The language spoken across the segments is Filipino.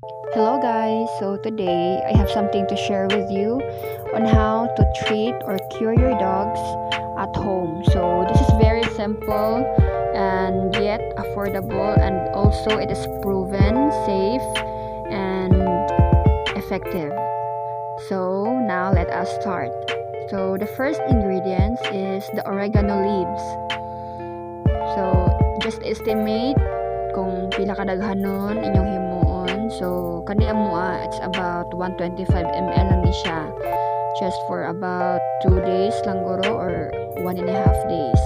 Hello guys, so today I have something to share with you on how to treat or cure your dogs at home. So this is very simple and yet affordable, and also it is proven safe and effective. So now let us start. So the first ingredients is the oregano leaves. So just estimate kung pila kadaghan nun inyong himuon. So kani amoa it's about 125 ml lang ni siya, just for about 2 days lang guro or 1.5 days.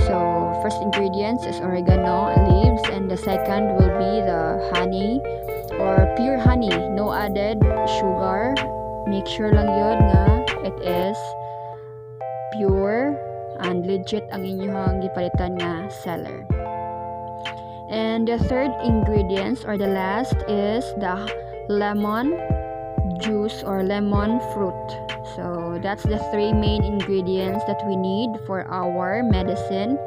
So first ingredients is oregano leaves, and the second will be the honey or pure honey, no added sugar. Make sure lang yun nga it is pure and legit ang inyong gipalitan nga seller. And the third ingredients or the last is the lemon juice or lemon fruit. So that's the three main ingredients that we need for our medicine.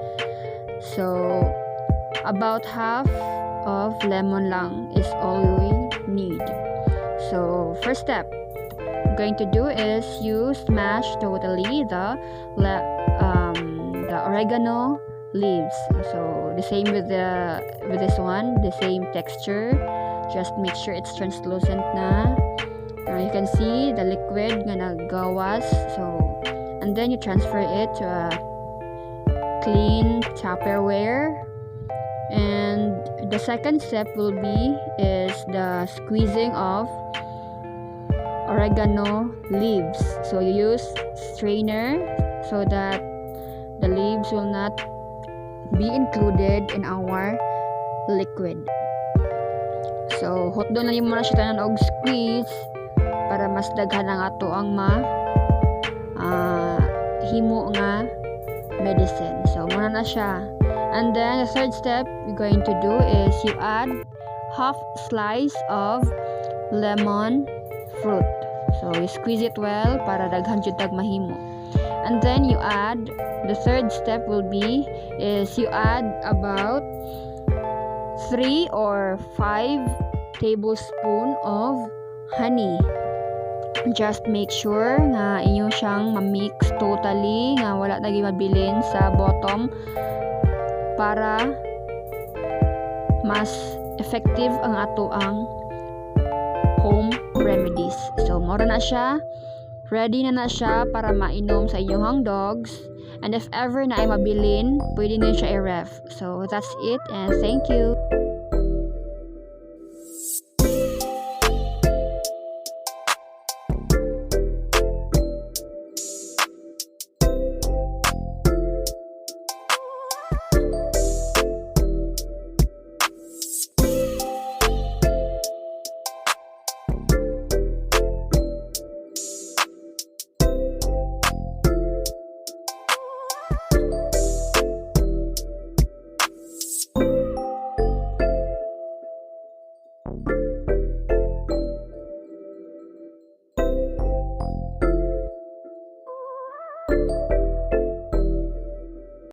So about half of lemon lang is all we need. So first step going to do is you smash totally the oregano leaves. So the same with this one, the same texture. Just make sure it's translucent na. You can see the liquid nga naggawas. So and then you transfer it to a clean Tupperware. And the second step will be is the squeezing of oregano leaves. So you use strainer so that the leaves will not be included in our liquid. So hot doon lang muna siya tanan og squeeze para mas daghan ang ato ang himo nga medicine. So muna na siya. And then the third step you're going to do is you add half slice of lemon fruit. So you squeeze it well para daghan jud tag mahimo. And then you add, the third step will be is you add about 3 or 5 tablespoon of honey. Just make sure nga inyo siyang ma-mix totally, nga wala na mabilin sa bottom para mas effective ang ato ang home remedies. So mora na siya, ready na siya para mainom sa inyong dogs. And if ever na ay mabilin, pwede nyo siya i-ref. So that's it, and thank you.